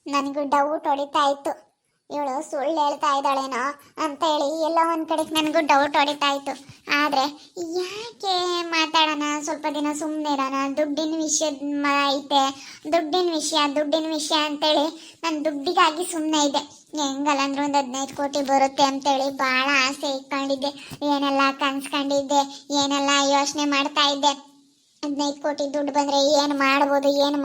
ನನಗೂ ಡೌಟ್ ಹೊಡಿತಾ ಇತ್ತು, ಇವಳು ಸುಳ್ಳು ಹೇಳ್ತಾ ಇದ್ದಾಳೇನೋ ಅಂತ ಹೇಳಿ ಎಲ್ಲ ಒಂದ್ ಕಡೆ ನನಗೂ ಡೌಟ್ ಹೊಡಿತಾ ಇತ್ತು. ಆದ್ರೆ ಯಾಕೆ ಮಾತಾಡೋಣ, ಸ್ವಲ್ಪ ದಿನ ಸುಮ್ಮನೆ ಇರೋಣ, ದುಡ್ಡಿನ ವಿಷಯ ಐತೆ, ದುಡ್ಡಿನ ವಿಷಯ ಅಂತೇಳಿ ನಾನು ದುಡ್ಡಿಗಾಗಿ ಸುಮ್ಮನೆ ಇದ್ದೆ. ಹೆಂಗಲ್ಲ ಅಂದ್ರೆ ಒಂದು 15 ಕೋಟಿ ಬರುತ್ತೆ ಅಂತೇಳಿ ಭಾಳ ಆಸೆ ಇಟ್ಕೊಂಡಿದ್ದೆ, ಏನೆಲ್ಲ ಕನ್ಸ್ಕೊಂಡಿದ್ದೆ, ಏನೆಲ್ಲ ಯೋಚನೆ ಮಾಡ್ತಾ ಇದ್ದೆ. 15 ಕೋಟಿ ದುಡ್ಡು ಬಂದರೆ ಏನು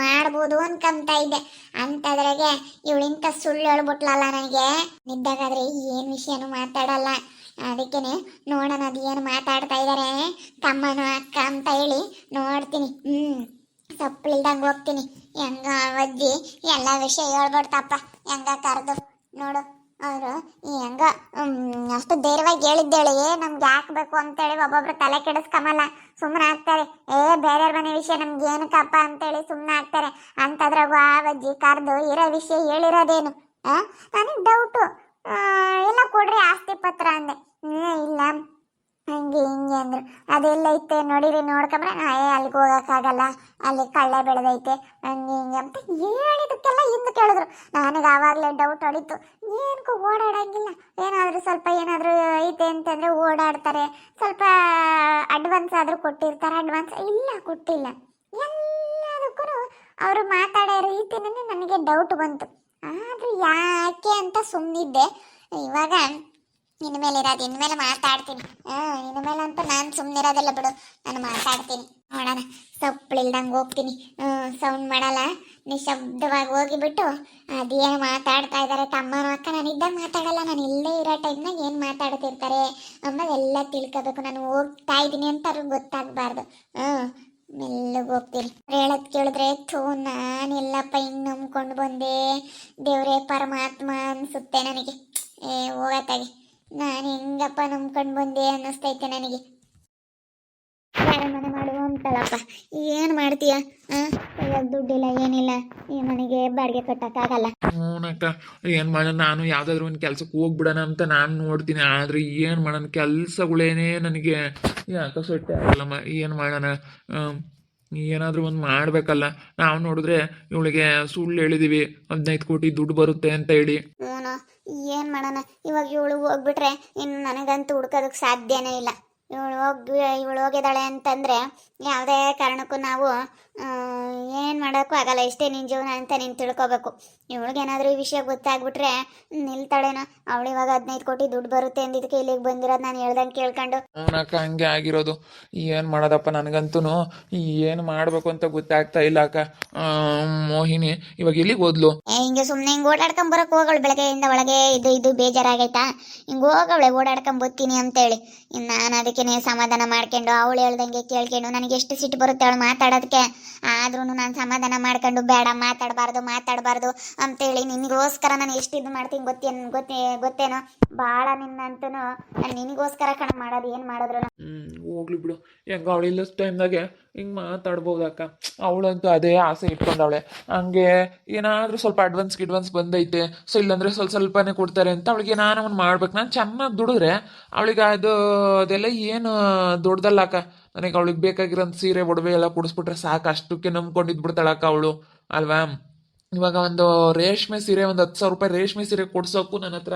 ಮಾಡ್ಬೋದು ಅನ್ಕೊಂತ ಇದ್ದೆ. ಅಂಥದ್ರಾಗೆ ಇವಳಿಂತ ಸುಳ್ಳು ಹೇಳ್ಬಿಟ್ಲಲ್ಲ ನನಗೆ. ನಿದ್ದಾಗಾದ್ರೆ ಏನು ವಿಷಯನೂ ಮಾತಾಡಲ್ಲ. ಅದಕ್ಕೇನೆ ನೋಡೋಣ ಅದು ಏನು ಮಾತಾಡ್ತಾ ಇದ್ದಾರೆ ತಮ್ಮನು ಅಕ್ಕ ಅಂತ ಹೇಳಿ ನೋಡ್ತೀನಿ. ಸಪ್ಪಳಿಲ್ದಂಗೆ ಹೋಗ್ತೀನಿ. ಹೆಂಗ ಅಜ್ಜಿ ಎಲ್ಲ ವಿಷಯ ಹೇಳ್ಬಿಡ್ತಪ್ಪ, ಹೆಂಗ ಕರೆದು ನೋಡು ಅವರು ಹೆಂಗ ಅಷ್ಟು ಧೈರ್ಯವಾಗಿ ಹೇಳಿದ್ದೇಳಿ ನಮ್ಗೆ ಹಾಕ್ಬೇಕು ಅಂತೇಳಿ ಒಬ್ಬೊಬ್ರು ತಲೆ ಕೆಡಿಸ್ಕಮಲ್ಲ, ಸುಮ್ಮನೆ ಆಗ್ತಾರೆ. ಬೇರೆಯವ್ರ ಮನೆ ವಿಷಯ ನಮ್ಗೆ ಏನಕ್ಕಪ್ಪ ಅಂತೇಳಿ ಸುಮ್ಮನೆ ಆಗ್ತಾರೆ. ಅಂಥದ್ರಾಗ ಅಜ್ಜಿ ಕರೆದು ಇರೋ ವಿಷಯ ಹೇಳಿರೋದೇನು? ನನಗೆ ಡೌಟು. ಎಲ್ಲ ಕೊಡ್ರಿ ಆಸ್ತಿ ಪತ್ರ ಅಂದೆ. ಇಲ್ಲ ಹಂಗೆ ಹಿಂಗೆ ಅಂದ್ರು. ಅದೆಲ್ಲ ಐತೆ ನೋಡಿರಿ, ನೋಡ್ಕೊಂಬ್ರೆ ಅಲ್ಲಿಗೆ ಹೋಗೋಕ್ಕಾಗಲ್ಲ, ಅಲ್ಲಿ ಕಳ್ಳೆ ಬೆಳೆದೈತೆ, ಹಂಗೆ ಹಿಂಗೆ ಅಂತ ಹೇಳಿದಕ್ಕೆಲ್ಲ ಹಿಂದೆ ಕೇಳಿದ್ರು. ನನಗೆ ಆವಾಗಲೇ ಡೌಟ್ ಹೊಡಿತು, ಏನಕ್ಕೂ ಓಡಾಡಂಗಿಲ್ಲ, ಏನಾದರೂ ಐತೆ ಅಂತಂದರೆ ಓಡಾಡ್ತಾರೆ, ಸ್ವಲ್ಪ ಅಡ್ವಾನ್ಸ್ ಆದರೂ ಕೊಟ್ಟಿರ್ತಾರೆ. ಅಡ್ವಾನ್ಸ್ ಇಲ್ಲ, ಕೊಟ್ಟಿಲ್ಲ. ಎಲ್ಲದಕ್ಕೂ ಅವರು ಮಾತಾಡೋ ರೀತಿನೇ ನನಗೆ ಡೌಟ್ ಬಂತು. ಆದರೂ ಯಾಕೆ ಅಂತ ಸುಮ್ಮನಿದ್ದೆ. ಇವಾಗ ಇನ್ಮೇಲೆ ಮಾತಾಡ್ತೀನಿ. ಇನ್ಮೇಲೆ ಅಂತ ನಾನು ಸುಮ್ಮನಿರೋದಿಲ್ಲ ಬಿಡು, ನಾನು ಮಾತಾಡ್ತೀನಿ. ನೋಡೋಣ, ಸಪ್ಪಳಿಲ್ದಂಗೆ ಹೋಗ್ತೀನಿ, ಸೌಂಡ್ ಮಾಡಲ್ಲ, ನಿಶಬ್ದವಾಗಿ ಹೋಗಿಬಿಟ್ಟು ಅದೇನು ಮಾತಾಡ್ತಾ ಇದ್ದಾರೆ ತಮ್ಮನ ಅಕ್ಕ, ನಾನು ಇದ್ದಾಗ ಮಾತಾಡಲ್ಲ, ನಾನು ಇಲ್ಲೇ ಇರೋ ಟೈಮ್ನಾಗ ಏನು ಮಾತಾಡ್ತಿರ್ತಾರೆ ಅನ್ನೋದೆಲ್ಲ ತಿಳ್ಕೋಬೇಕು. ನಾನು ಹೋಗ್ತಾ ಇದ್ದೀನಿ ಅಂತ ಅವ್ರಿಗೆ ಗೊತ್ತಾಗಬಾರ್ದು. ಮೆಲ್ಲಗೆ ಹೋಗ್ತೀನಿ. ಹೇಳೋದು ಕೇಳಿದ್ರೆ ನಾನೆಲ್ಲಪ್ಪ ಹಿಂಗೆ ನಂಬ್ಕೊಂಡು ಬಂದೆ, ದೇವರೇ ಪರಮಾತ್ಮ ಅನಿಸುತ್ತೆ ನನಗೆ. ಹೋಗತ್ತಾಗೆ, ನಾನು ಹೆಂಗಪ್ಪ ನಂಬ್ಕೊಂಡು ಬಂದೆ ಅನ್ನಿಸ್ತೈತೆ ನನಗೆ. ಮನೆ ಮಾಡುವ ಅಂತಳಪ್ಪ, ಏನು ಮಾಡ್ತೀಯ? ಇವಾಗ ದುಡ್ಡಿಲ್ಲ, ಏನಿಲ್ಲ, ಈ ಮನೆಗೆ ಬಾಡಿಗೆ ಕಟ್ಟಕ್ಕಾಗಲ್ಲ. ಹ್ಞೂನಕ್ಕ, ಏನು ಮಾಡೋಣ, ನಾನು ಯಾವುದಾದ್ರೂ ಒಂದು ಕೆಲ್ಸಕ್ಕೆ ಹೋಗ್ಬಿಡೋಣ ಅಂತ ನಾನು ನೋಡ್ತೀನಿ. ಆದರೆ ಏನು ಮಾಡೋಣ, ಕೆಲಸಗಳೇನೇ ನನಗೆ ಯಾಕೆ ಸೊಟ್ಟೆ ಆಗಲ್ಲಮ್ಮ. ಏನು ಮಾಡೋಣ, ಏನಾದರೂ ಒಂದು ಮಾಡಬೇಕಲ್ಲ. ನಾವು ನೋಡಿದ್ರೆ ಇವಳಿಗೆ ಸುಳ್ಳು ಹೇಳಿದೀವಿ 15 ಕೋಟಿ ದುಡ್ಡು ಬರುತ್ತೆ ಅಂತ ಹೇಳಿ. ಹ್ಞೂ, ಏನು ಮಾಡೋಣ, ಇವಾಗ ಇವಳು ಹೋಗ್ಬಿಟ್ರೆ ಇನ್ನು ನನಗಂತೂ ಹುಡ್ಕೋದಕ್ಕೆ ಸಾಧ್ಯನೇ ಇಲ್ಲ. ಇವಳು ಹೋಗಿದ್ದಾಳೆ ಅಂತಂದರೆ ಯಾವುದೇ ಕಾರಣಕ್ಕೂ ನಾವು ಏನು ಮಾಡೋಕ್ಕೂ ಆಗಲ್ಲ. ಇಷ್ಟೇ ನಿನ್ನ ಜೀವನ ಅಂತ ನೀನು ತಿಳ್ಕೊಬೇಕು. ಇವಳಿಗೇನಾದರೂ ಈ ವಿಷಯ ಗೊತ್ತಾಗ್ಬಿಟ್ರೆ ನಿಲ್ತಾಳೇನೋ. ಅವಳು ಇವಾಗ 15 ಕೋಟಿ ದುಡ್ಡು ಬರುತ್ತೆ ಅಂದಿದ್ದಕ್ಕೆ ಇಲ್ಲಿಗೆ ಬಂದಿರೋದು ನಾನು ಹೇಳ್ದಂಗೆ ಕೇಳ್ಕೊಂಡು. ಅವನಕ್ಕ ಹಂಗೆ ಆಗಿರೋದು. ಏನು ಮಾಡೋದಪ್ಪ, ನನಗಂತೂ ಏನು ಮಾಡಬೇಕು ಅಂತ ಗೊತ್ತಾಗ್ತಾ ಇಲ್ಲ ಅಕ್ಕ. ಮೋಹಿನಿ ಇವಾಗ ಎಲ್ಲಿಗೆ ಹೋದ್ಲು? ಹಿಂಗೆ ಸುಮ್ಮನೆ ಹಿಂಗೆ ಓಡಾಡ್ಕೊಂಬರಕ್ಕೆ ಹೋಗೋಳು. ಬೆಳಗ್ಗೆಯಿಂದ ಒಳಗೆ ಇದು ಬೇಜಾರಾಗೈತಾ, ಹಿಂಗೆ ಹೋಗವಳೆ ಓಡಾಡ್ಕೊಂಬರ್ತೀನಿ ಅಂತೇಳಿ. ಇನ್ನು ನಾನು ಅದಕ್ಕೆ ಸಮಾಧಾನ ಮಾಡ್ಕೊಂಡು ಅವಳು ಹೇಳ್ದಂಗೆ ಕೇಳ್ಕೊಂಡು, ನನಗೆ ಎಷ್ಟು ಸಿಟ್ಟು ಬರುತ್ತೆ ಅವಳು ಮಾತಾಡೋದಕ್ಕೆ. ಆದ್ರೂ ನಾನು ಸಮಾಧಾನ ಮಾಡ್ಕೊಂಡು ಬೇಡ ಮಾತಾಡಬಾರ್ದು ಅಂತೇಳಿ ನಿನಗೋಸ್ಕರ ನಾನು ಎಷ್ಟು ಇದು ಮಾಡ್ತೀನಿ ಗೊತ್ತೇನೋ. ಭಾಳ ನಿನ್ನಂತೂ ನಾನು ನಿನಗೋಸ್ಕರ ಕಣ ಮಾಡೋದು, ಏನು ಮಾಡಿದ್ರು. ಹೋಗ್ಲಿ ಬಿಡು, ಹೆಂಗ ಅವಳು ಇಲ್ಲ ಟೈಮ್ದಾಗೆ ಹಿಂಗೆ ಮಾತಾಡ್ಬೋದಕ್ಕ. ಅವಳಂತೂ ಅದೇ ಆಸೆ ಇಟ್ಕೊಂಡವಳೆ. ಹಂಗೆ ಏನಾದರೂ ಸ್ವಲ್ಪ ಅಡ್ವಾನ್ಸ್ ಬಂದೈತೆ, ಸೊ ಇಲ್ಲಾಂದರೆ ಸ್ವಲ್ಪನೇ ಕೊಡ್ತಾರೆ ಅಂತ ಅವಳಿಗೆ ನಾನು ಒಂದು ಮಾಡ್ಬೇಕು. ನಾನು ಚೆನ್ನಾಗಿ ದುಡಿದ್ರೆ ಅವಳಿಗೆ ಅದೆಲ್ಲ ಏನು ದೊಡ್ಡದಲ್ಲ ಅಕ್ಕ. ನನಗೆ ಅವಳಿಗೆ ಬೇಕಾಗಿರೋಂಥ ಸೀರೆ ಒಡವೆ ಎಲ್ಲ ಕೊಡಿಸ್ಬಿಟ್ರೆ ಸಾಕು, ಅಷ್ಟಕ್ಕೆ ನಂಬ್ಕೊಂಡಿದ್ಬಿಡ್ತಾಳಕ್ಕ ಅವಳು, ಅಲ್ವಾ? ಇವಾಗ ಒಂದು ರೇಷ್ಮೆ ಸೀರೆ, ಒಂದು 10,000 ರೂಪಾಯಿ ರೇಷ್ಮೆ ಸೀರೆ ಕೊಡ್ಸೋಕ್ಕೂ ನನ್ನ ಹತ್ರ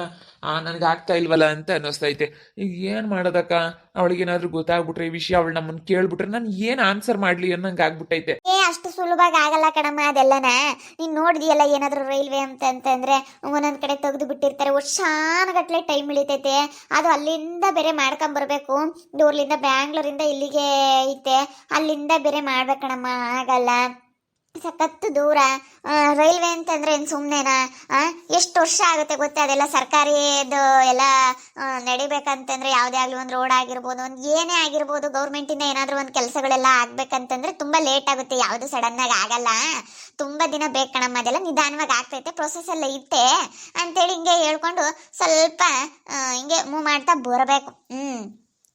ನನಗೆ ಆಗ್ತಾ ಇಲ್ವಲ್ಲ ಅಂತ ಅನ್ನಿಸ್ತೈತೆ. ಈಗ ಏನು ಮಾಡೋದಕ್ಕ? ಅವಳಿಗೇನಾದ್ರೂ ಗೊತ್ತಾಗ್ಬಿಟ್ರೆ ಈ ವಿಷಯ, ಅವಳು ನಮ್ಮನ್ನು ಕೇಳ್ಬಿಟ್ರೆ ನಾನು ಏನು ಆನ್ಸರ್ ಮಾಡಲಿ ಅನ್ನಂಗೆ ಆಗ್ಬಿಟ್ಟೈತೆ. ಅಷ್ಟು ಸುಲಭವಾಗಿ ಆಗಲ್ಲ ಕಣಮ್ಮ ಅದೆಲ್ಲನ. ನೀನು ನೋಡಿದೆಯಲ್ಲ, ಏನಾದರೂ ರೈಲ್ವೆ ಅಂತಂದ್ರೆ ಒಂದೊಂದು ಕಡೆ ತೆಗೆದು ಬಿಟ್ಟಿರ್ತಾರೆ, ವರ್ಷಾನುಗಟ್ಲೆ ಟೈಮ್ ಇಳಿತೈತೆ. ಅದು ಅಲ್ಲಿಂದ ಬೇರೆ ಮಾಡ್ಕೊಂಬರ್ಬೇಕು. ಊರ್ಲಿಂದ ಬ್ಯಾಂಗ್ಳೂರಿಂದ ಇಲ್ಲಿಗೆ ಐತೆ, ಅಲ್ಲಿಂದ ಬೇರೆ ಮಾಡ್ಬೇಕಣಮ್ಮ, ಆಗಲ್ಲ. ಸಖತ್ತು ದೂರ. ರೈಲ್ವೆ ಅಂತಂದ್ರೆ ಏನು ಸುಮ್ಮನೆನಾ? ಎಷ್ಟು ವರ್ಷ ಆಗುತ್ತೆ ಗೊತ್ತೇ. ಅದೆಲ್ಲ ಸರ್ಕಾರಿದು ಎಲ್ಲ ನಡಿಬೇಕಂತಂದ್ರೆ ಯಾವುದೇ ಆಗಲಿ, ಒಂದು ರೋಡ್ ಆಗಿರ್ಬೋದು, ಒಂದು ಏನೇ ಆಗಿರ್ಬೋದು, ಗೌರ್ಮೆಂಟಿಂದ ಏನಾದರೂ ಒಂದು ಕೆಲಸಗಳೆಲ್ಲ ಆಗ್ಬೇಕಂತಂದ್ರೆ ತುಂಬ ಲೇಟ್ ಆಗುತ್ತೆ. ಯಾವುದು ಸಡನ್ನಾಗಿ ಆಗಲ್ಲ, ತುಂಬ ದಿನ ಬೇಕು ಕಣಮ್ಮ. ಅದೆಲ್ಲ ನಿಧಾನವಾಗಿ ಆಗ್ತೈತೆ, ಪ್ರೊಸೆಸ್ ಎಲ್ಲ ಇತ್ತೆ ಅಂತೇಳಿ ಹಿಂಗೆ ಹೇಳ್ಕೊಂಡು ಸ್ವಲ್ಪ ಹಿಂಗೆ ಮೂವ್ ಮಾಡ್ತಾ ಬರಬೇಕು.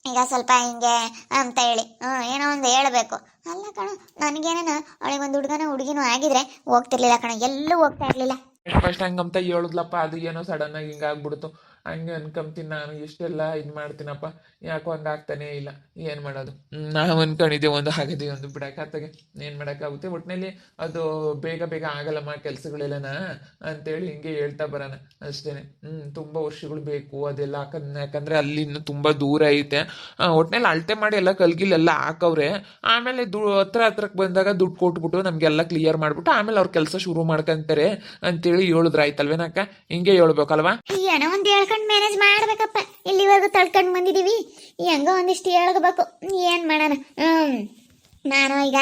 ಈಗ ಸ್ವಲ್ಪ ಹಿಂಗೆ ಅಂತ ಹೇಳಿ ಏನೋ ಒಂದು ಹೇಳಬೇಕು ಅಲ್ಲ ಕಣ. ನನಗೇನ ಅವಳಿಗೆ ಒಂದು ಹುಡುಗಿನೂ ಆಗಿದ್ರೆ ಹೋಗ್ತಿರ್ಲಿಲ್ಲ ಕಣ, ಎಲ್ಲೂ ಹೋಗ್ತಾ ಇರ್ಲಿಲ್ಲ. ಫಸ್ಟ್ ಹಂಗಂತ ಹೇಳಿದ್ಲಪ್ಪ, ಅದು ಏನೋ ಸಡನ್ ಆಗಿ ಹಿಂಗಾಗ್ಬಿಡ್ತು. ಹಂಗೆ ಅನ್ಕೊಂತೀನಿ ನಾನು. ಎಷ್ಟೆಲ್ಲ ಇದು ಮಾಡ್ತೀನಪ್ಪ, ಯಾಕೋ ಹಂಗೆ ಆಗ್ತಾನೇ ಇಲ್ಲ. ಏನು ಮಾಡೋದು? ನಾವು ಅನ್ಕೊಂಡಿದ್ದೀವಿ ಒಂದು ಆಗದೆ ಒಂದು ಬಿಡಕ್ಕಾತಾಗೆ, ಏನು ಮಾಡೋಕ್ಕಾಗುತ್ತೆ. ಒಟ್ಟಿನಲ್ಲಿ ಅದು ಬೇಗ ಬೇಗ ಆಗಲ್ಲಮ್ಮ ಕೆಲಸಗಳೆಲ್ಲನ ಅಂತೇಳಿ ಹಿಂಗೆ ಹೇಳ್ತಾ ಬರೋಣ ಅಷ್ಟೇ. ತುಂಬ ವರ್ಷಗಳು ಬೇಕು ಅದೆಲ್ಲ ಯಾಕಂದರೆ ಅಲ್ಲಿ ಇನ್ನೂ ತುಂಬ ದೂರ ಐತೆ. ಒಟ್ಟಿನಲ್ಲಿ ಅಳತೆ ಮಾಡಿ ಎಲ್ಲ ಕಲ್ಗಿಲೆಲ್ಲ ಹಾಕವ್ರೆ. ಆಮೇಲೆ ಹತ್ರಕ್ಕೆ ಬಂದಾಗ ದುಡ್ಡು ಕೊಟ್ಬಿಟ್ಟು ನಮಗೆಲ್ಲ ಕ್ಲಿಯರ್ ಮಾಡಿಬಿಟ್ಟು ಆಮೇಲೆ ಅವ್ರ ಕೆಲಸ ಶುರು ಮಾಡ್ಕೊಂತಾರೆ ಅಂತೇಳಿ ಹೇಳಿದ್ರಾಯ್ತಲ್ವೇನಕ್ಕ? ಹಿಂಗೆ ಹೇಳ್ಬೇಕಲ್ವಾ? ಏನೋ ಒಂದು ಹೇಳ್ಕೊಂಡು ಮ್ಯಾನೇಜ್ ಮಾಡ್ಬೇಕಪ್ಪ. ಇಲ್ಲಿವರೆಗೂ ತಳ್ಕೊಂಡು ಬಂದಿದ್ದೀವಿ, ಹೆಂಗೋ ಒಂದಿಷ್ಟು ಹೇಳ್ಬೇಕು. ಏನು ಮಾಡೋಣ? ನಾನು ಈಗ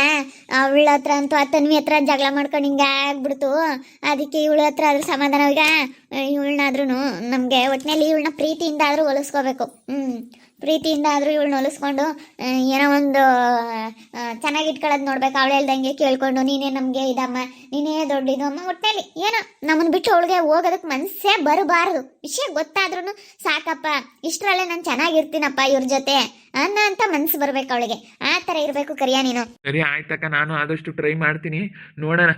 ಅವಳ ಹತ್ರ ಅಂತೂ ಆ ತನ್ವಿ ಹತ್ರ ಜಗಳ ಮಾಡ್ಕೊಂಡು ಹಿಂಗೆ ಆಗ್ಬಿಡ್ತು. ಅದಕ್ಕೆ ಇವಳ ಹತ್ರ ಆದ್ರೂ ಸಮಾಧಾನ. ಈಗ ಇವಳನ್ನಾದ್ರೂ ನಮಗೆ ಒಟ್ಟಿನಲ್ಲಿ ಇವಳನ್ನ ಪ್ರೀತಿಯಿಂದ ಆದರೂ ಹೊಲಿಸ್ಕೋಬೇಕು. ಪ್ರೀತಿಯಿಂದ ಆದರೂ ಇವಳನ್ನ ಹೊಲಿಸ್ಕೊಂಡು ಏನೋ ಒಂದು ಚೆನ್ನಾಗಿ ಇಟ್ಕೊಳ್ಳೋದು ನೋಡ್ಬೇಕು. ಅವಳು ಹೇಳ್ದಂಗೆ ಕೇಳ್ಕೊಂಡು ನೀನೇ ನಮಗೆ ಇದಮ್ಮ, ನೀನೇ ದೊಡ್ಡಿದು ಅಮ್ಮ. ಒಟ್ಟಿನಲ್ಲಿ ಏನೋ ನಮ್ಮನ್ನು ಬಿಟ್ಟು ಅವಳಿಗೆ ಹೋಗೋದಕ್ಕೆ ಮನಸ್ಸೇ ಬರಬಾರ್ದು. ವಿಷಯ ಗೊತ್ತಾದ್ರೂ ಸಾಕಪ್ಪ, ಇಷ್ಟರಲ್ಲೇ ನಾನು ಚೆನ್ನಾಗಿರ್ತೀನಪ್ಪ ಇವ್ರ ಜೊತೆ ಅಂತ ಮನಸ್ಸು ಬರ್ಬೇಕು ಅವಳಿಗೆ. ಆ ಥರ ಇರಬೇಕು ಕರಿಯ ನೀನು. ಸರಿ ಆಯ್ತಕ್ಕ, ನಾನು ಆದಷ್ಟು ಟ್ರೈ ಮಾಡ್ತೀನಿ. ನೋಡೋಣ.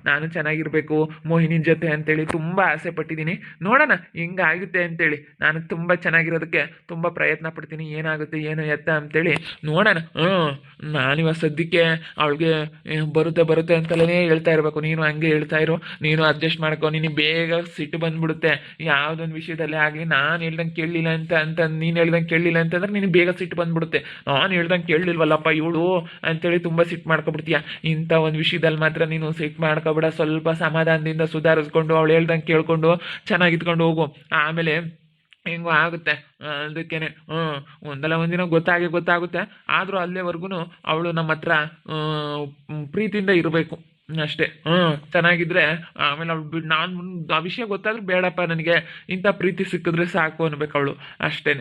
ನಾನು ಚೆನ್ನಾಗಿರ್ಬೇಕು ಮೋಹಿನಿ ಜೊತೆ ಅಂತೇಳಿ ತುಂಬ ಆಸೆ ಪಟ್ಟಿದ್ದೀನಿ. ನೋಡೋಣ ಹಿಂಗಾಗುತ್ತೆ ಅಂತೇಳಿ. ನಾನು ತುಂಬ ಚೆನ್ನಾಗಿರೋದಕ್ಕೆ ತುಂಬ ಪ್ರಯತ್ನ ಪಡ್ತೀನಿ. ಏನಾಗುತ್ತೆ ಏನು ಎತ್ತ ಅಂತೇಳಿ ನೋಡೋಣ. ನಾನಿವ ಸದ್ಯಕ್ಕೆ ಅವಳಿಗೆ ಬರುತ್ತೆ ಅಂತಲೇ ಹೇಳ್ತಾ ಇರಬೇಕು. ನೀನು ಹಂಗೆ ಹೇಳ್ತಾ ಇರು, ನೀನು ಅಡ್ಜಸ್ಟ್ ಮಾಡ್ಕೊ. ನೀನು ಬೇಗ ಸಿಟ್ಟು ಬಂದ್ಬಿಡುತ್ತೆ ಯಾವುದೊಂದು ವಿಷಯದಲ್ಲೇ ಆಗಲಿ. ನಾನು ಹೇಳ್ದಂಗೆ ಕೇಳಲಿಲ್ಲ ಅಂತ ನೀನು ಹೇಳ್ದಂಗೆ ಕೇಳಲಿಲ್ಲ ಅಂತಂದ್ರೆ ನೀನು ಬೇಗ ಸಿಟ್ಟು ಬಂದ್ಬಿಡುತ್ತೆ. ನಾನು ಹೇಳ್ದಂಗೆ ಕೇಳಲಿಲ್ವಲ್ಲಪ್ಪ ಇವಳು ಅಂತೇಳಿ ತುಂಬ ಸಿಟ್ಟು ಮಾಡ್ಕೊಬಿಡ್ತೀಯ. ಇಂಥ ಒಂದು ವಿಷಯದಲ್ಲಿ ಮಾತ್ರ ನೀನು ಸಿಟ್ಟು ಮಾಡ್ಕೊಬೇಡ. ಸ್ವಲ್ಪ ಸಮಾಧಾನದಿಂದ ಸುಧಾರಿಸ್ಕೊಂಡು ಅವಳು ಹೇಳ್ದಂಗೆ ಕೇಳ್ಕೊಂಡು ಚೆನ್ನಾಗಿತ್ಕೊಂಡು ಹೋಗು. ಆಮೇಲೆ ಹೆಂಗೋ ಆಗುತ್ತೆ. ಅದಕ್ಕೇನೆ ಒಂದಲ್ಲ ಒಂದಿನ ಗೊತ್ತಾಗುತ್ತೆ. ಆದರೂ ಅಲ್ಲೇವರೆಗೂ ಅವಳು ನಮ್ಮ ಹತ್ರ ಪ್ರೀತಿಯಿಂದ ಇರಬೇಕು ಅಷ್ಟೇ. ಚೆನ್ನಾಗಿದ್ರೆ ಆಮೇಲೆ ಅವಳು ನಾನು ಆ ವಿಷಯ ಗೊತ್ತಾದ್ರೆ ಬೇಡಪ್ಪ ನನಗೆ ಇಂಥ ಪ್ರೀತಿ ಸಿಕ್ಕಿದ್ರೆ ಸಾಕು ಅನ್ಬೇಕು ಅವಳು ಅಷ್ಟೇ.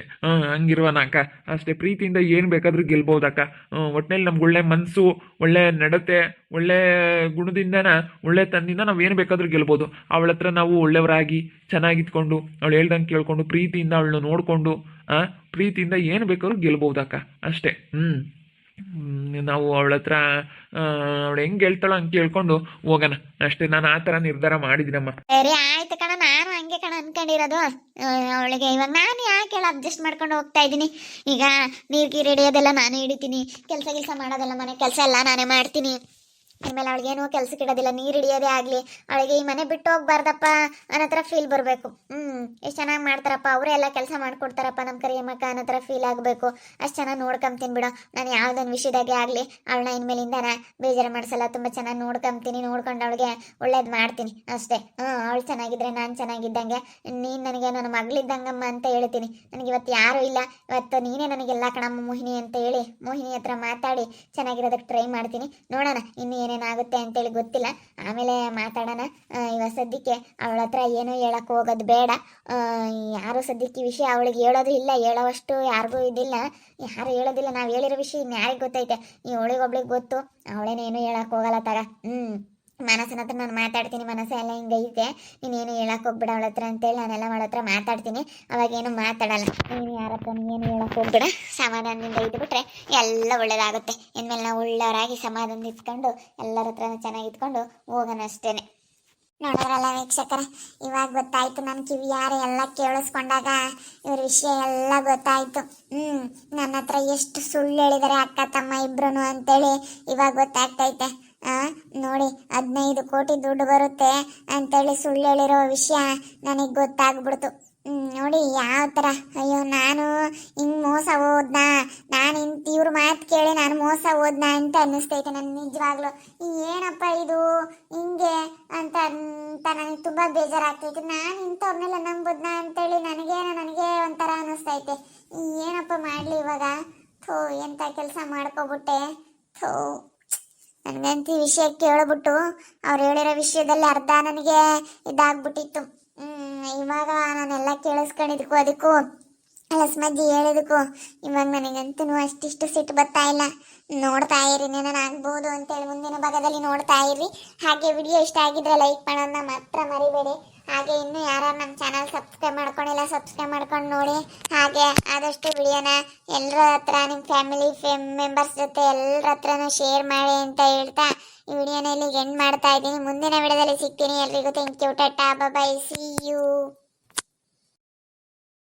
ಹಂಗಿರುವನಕ್ಕ ಅಷ್ಟೇ. ಪ್ರೀತಿಯಿಂದ ಏನು ಬೇಕಾದ್ರೂ ಗೆಲ್ಬೋದಕ್ಕ. ಒಟ್ಟಿನಲ್ಲಿ ನಮ್ಗೆ ಒಳ್ಳೆ ಮನಸ್ಸು, ಒಳ್ಳೆ ನಡತೆ, ಒಳ್ಳೆ ಗುಣದಿಂದನ ಒಳ್ಳೆ ತನ್ನಿಂದ ನಾವು ಏನು ಬೇಕಾದ್ರೂ ಗೆಲ್ಬೋದು. ಅವಳ ಹತ್ರ ನಾವು ಒಳ್ಳೆಯವರಾಗಿ ಚೆನ್ನಾಗಿತ್ಕೊಂಡು ಅವಳು ಹೇಳ್ದಂಗೆ ಕೇಳ್ಕೊಂಡು ಪ್ರೀತಿಯಿಂದ ಅವಳನ್ನ ನೋಡಿಕೊಂಡು ಪ್ರೀತಿಯಿಂದ ಏನು ಬೇಕಾದ್ರೂ ಗೆಲ್ಬೋದಕ್ಕ ಅಷ್ಟೇ. ನಾವು ಅವಳ ಹತ್ರ ಅವಳು ಹೆಂಗೆ ಹೇಳ್ತಾಳೋ ಹಂಗೆ ಕೇಳ್ಕೊಂಡು ಹೋಗೋಣ ಅಷ್ಟೇ. ನಾನು ಆ ಥರ ನಿರ್ಧಾರ ಮಾಡಿದ್ದೀನಮ್ಮ. ಸರಿ ಆಯ್ತು ಕಣ, ನಾನು ಹಂಗೆ ಕಣ ಅನ್ಕೊಂಡಿರೋದು. ಅವಳಿಗೆ ಇವಾಗ ನಾನು ಯಾಕೆ ಅಡ್ಜಸ್ಟ್ ಮಾಡ್ಕೊಂಡು ಹೋಗ್ತಾ ಇದ್ದೀನಿ. ಈಗ ನೀರು ಹಿಡಿಯೋದೆಲ್ಲ ನಾನೇ ಹಿಡಿತೀನಿ, ಕೆಲಸ ಮಾಡೋದೆಲ್ಲ ಮನೆ ಕೆಲಸ ಎಲ್ಲ ನಾನೇ ಮಾಡ್ತೀನಿ. ಆಮೇಲೆ ಅವಳಿಗೇನು ಕೆಲ್ಸಕ್ಕೆ ಇಡೋದಿಲ್ಲ. ನೀರು ಹಿಡಿಯೋದೇ ಆಗಲಿ, ಅವಳಿಗೆ ಈ ಮನೆ ಬಿಟ್ಟು ಹೋಗ್ಬಾರ್ದಪ್ಪ ಅನ್ನೋ ಥರ ಫೀಲ್ ಬರಬೇಕು. ಎಷ್ಟು ಚೆನ್ನಾಗಿ ಮಾಡ್ತಾರಪ್ಪ ಅವರೇ, ಎಲ್ಲ ಕೆಲಸ ಮಾಡಿಕೊಡ್ತಾರಪ್ಪ ನಮ್ಮ ಕರಿಯಮ್ಮಕ್ಕ ಅನ್ನೋ ಥರ ಫೀಲ್ ಆಗಬೇಕು. ಅಷ್ಟು ಚೆನ್ನಾಗಿ ನೋಡ್ಕೊಂತೀನಿ ಬಿಡು. ನಾನು ಯಾವುದೊಂದು ವಿಷಯದಾಗೆ ಆಗಲಿ ಅವಳನ್ನ ಇನ್ಮೇಲಿಂದ ಬೇಜಾರು ಮಾಡಿಸಲ್ಲ. ತುಂಬ ಚೆನ್ನಾಗಿ ನೋಡ್ಕೊಂತೀನಿ. ನೋಡ್ಕೊಂಡು ಅವಳಿಗೆ ಒಳ್ಳೇದು ಮಾಡ್ತೀನಿ ಅಷ್ಟೇ. ಅವಳು ಚೆನ್ನಾಗಿದ್ರೆ ನಾನು ಚೆನ್ನಾಗಿದ್ದಂಗೆ. ನೀನು ನನಗೆ ನನ್ನ ಮಗಳಿದ್ದಂಗಮ್ಮ ಅಂತ ಹೇಳ್ತೀನಿ. ನನಗೆ ಇವತ್ತು ಯಾರೂ ಇಲ್ಲ, ಇವತ್ತು ನೀನೇ ನನಗೆಲ್ಲ ಕಣಮ್ಮ ಮೋಹಿನಿ ಅಂತ ಹೇಳಿ ಮೋಹಿನಿ ಹತ್ರ ಮಾತಾಡಿ ಚೆನ್ನಾಗಿರೋದಕ್ಕೆ ಟ್ರೈ ಮಾಡ್ತೀನಿ. ನೋಡೋಣ ಇನ್ನು ಏನೇನಾಗುತ್ತೆ ಅಂತೇಳಿ ಗೊತ್ತಿಲ್ಲ, ಆಮೇಲೆ ಮಾತಾಡೋಣ. ಇವಾಗ ಸದ್ಯಕ್ಕೆ ಅವಳ ಹತ್ರ ಏನೂ ಹೇಳಕ್ಕೆ ಹೋಗೋದು ಬೇಡ. ಯಾರು ಸದ್ಯಕ್ಕೆ ವಿಷಯ ಅವಳಿಗೆ ಹೇಳೋದು ಇಲ್ಲ, ಹೇಳೋವಷ್ಟು ಯಾರಿಗೂ ಇದಿಲ್ಲ. ಯಾರು ಹೇಳೋದಿಲ್ಲ. ನಾವು ಹೇಳಿರೋ ವಿಷಯ ಇನ್ನು ಯಾರಿಗೆ ಗೊತ್ತೈತೆ? ಈ ಅವಳಿಗೊಬ್ಳಿಗೆ ಗೊತ್ತು. ಅವಳೇನೇನು ಹೇಳಕ್ಕೆ ಹೋಗಲ್ಲ ತಗ. ಮನಸ್ಸನ ಹತ್ರ ನಾನು ಮಾತಾಡ್ತೀನಿ. ಮನಸ್ಸು ಎಲ್ಲ ಹಿಂಗೈತೆ, ನೀನೇನು ಹೇಳಕ್ಕೆ ಹೋಗ್ಬೇಡ ಅವಳ ಹತ್ರ ಅಂತೇಳಿ ನಾನೆಲ್ಲ ಅವಳ ಹತ್ರ ಮಾತಾಡ್ತೀನಿ. ಅವಾಗೇನು ಮಾತಾಡಲ್ಲ. ನೀನು ಯಾರ ಹತ್ರ ಏನು ಹೇಳಕ್ಕೆ ಹೋಗ್ಬೇಡ. ಸಮಾಧಾನದಿಂದ ಇದ್ಬಿಟ್ರೆ ಎಲ್ಲ ಒಳ್ಳೇದಾಗುತ್ತೆ. ಇನ್ಮೇಲೆ ನಾವು ಒಳ್ಳೆಯವರಾಗಿ ಸಮಾಧಾನ ಇಟ್ಕೊಂಡು ಎಲ್ಲರ ಹತ್ರನೂ ಚೆನ್ನಾಗಿತ್ಕೊಂಡು ಹೋಗೋಣ ಅಷ್ಟೇ. ನೋಡೋರಲ್ಲ ವೀಕ್ಷಕರ, ಇವಾಗ ಗೊತ್ತಾಯ್ತು. ನನ್ನ ಕಿವಿ ಯಾರು ಎಲ್ಲ ಕೇಳಿಸ್ಕೊಂಡಾಗ ಇವ್ರ ವಿಷಯ ಎಲ್ಲ ಗೊತ್ತಾಯ್ತು. ನನ್ನ ಹತ್ರ ಎಷ್ಟು ಸುಳ್ಳು ಹೇಳಿದ್ದಾರೆ ಅಕ್ಕ ತಮ್ಮ ಇಬ್ರು ಅಂತೇಳಿ ಇವಾಗ ಗೊತ್ತಾಗ್ತೈತೆ. ನೋಡಿ 15 ಕೋಟಿ ದುಡ್ಡು ಬರುತ್ತೆ ಅಂತೇಳಿ ಸುಳ್ಳು ಹೇಳಿರೋ ವಿಷಯ ನನಗೆ ಗೊತ್ತಾಗ್ಬಿಡ್ತು. ನೋಡಿ ಯಾವ ಥರ. ಅಯ್ಯೋ, ನಾನು ಹಿಂಗೆ ಮೋಸ ಹೋದ್ನಾ, ನಾನು ಇವ್ರ ಮಾತು ಕೇಳಿ ನಾನು ಮೋಸ ಹೋದ್ನಾ ಅಂತ ಅನ್ನಿಸ್ತೈತೆ ನನಗೆ ನಿಜವಾಗ್ಲು. ಏನಪ್ಪ ಇದು ಹಿಂಗೆ ಅಂತ ನನಗೆ ತುಂಬ ಬೇಜಾರಾಗ್ತೈತೆ. ನಾನು ಇಂಥವ್ರನ್ನೆಲ್ಲ ನಂಬೋದ್ನಾ ಅಂತೇಳಿ ನನಗೆ ಒಂಥರ ಅನ್ನಿಸ್ತೈತೆ. ಏನಪ್ಪ ಮಾಡಲಿ ಇವಾಗ? ಥೋ, ಎಂಥ ಕೆಲಸ ಮಾಡ್ಕೊಬಿಟ್ಟೆ. ಥೋ, ನನಗಂತೂ ಈ ವಿಷಯ ಕೇಳ್ಬಿಟ್ಟು ಅವ್ರು ಹೇಳಿರೋ ವಿಷಯದಲ್ಲಿ ಅರ್ಧ ನನಗೆ ಇದಾಗ್ಬಿಟ್ಟಿತ್ತು. ಇವಾಗ ನಾನೆಲ್ಲ ಕೇಳಿಸ್ಕೊಂಡಿದ್ದಕ್ಕೂ ಅದಕ್ಕೂ ಲಸ್ಮಜ್ಜಿ ಹೇಳಿದಕ್ಕೂ ಇವಾಗ ನನಗಂತೂ ಅಷ್ಟಿಷ್ಟು ಸಿಟ್ಟು ಬರ್ತಾ ಇಲ್ಲ. ನೋಡ್ತಾ ಇರಿ, ಏನಾಗ್ಬೋದು ಅಂತೇಳಿ ಮುಂದಿನ ಭಾಗದಲ್ಲಿ ನೋಡ್ತಾ ಇರಿ. ಹಾಗೆ ವಿಡಿಯೋ ಇಷ್ಟ ಆಗಿದ್ರೆ ಲೈಕ್ ಮಾಡೋದನ್ನ ಮಾತ್ರ ಮರಿಬೇಡಿ. ಹಾಗೆ ಇನ್ನೂ ಯಾರು ನಮ್ಮ ಚಾನಲ್ ಸಬ್ಸ್ಕ್ರೈಬ್ ಮಾಡ್ಕೊಂಡಿಲ್ಲ ಸಬ್ಸ್ಕ್ರೈಬ್ ಮಾಡ್ಕೊಂಡು ನೋಡಿ. ಹಾಗೆ ಆದಷ್ಟು ವಿಡಿಯೋನ ಎಲ್ಲರ ಹತ್ರ ನಿಮ್ಮ ಫ್ಯಾಮಿಲಿ ಮೆಂಬರ್ಸ್ ಜೊತೆ ಎಲ್ಲರ ಹತ್ರನೂ ಶೇರ್ ಮಾಡಿ ಅಂತ ಹೇಳ್ತಾ ಈ ವಿಡಿಯೋನ ಇಲ್ಲಿ ಎಂಡ್ ಮಾಡ್ತಾ ಇದ್ದೀನಿ. ಮುಂದಿನ ವಿಡಿಯೋದಲ್ಲಿ ಸಿಗ್ತೀನಿ. ಎಲ್ರಿಗೂ thank you, tata, bye, see you.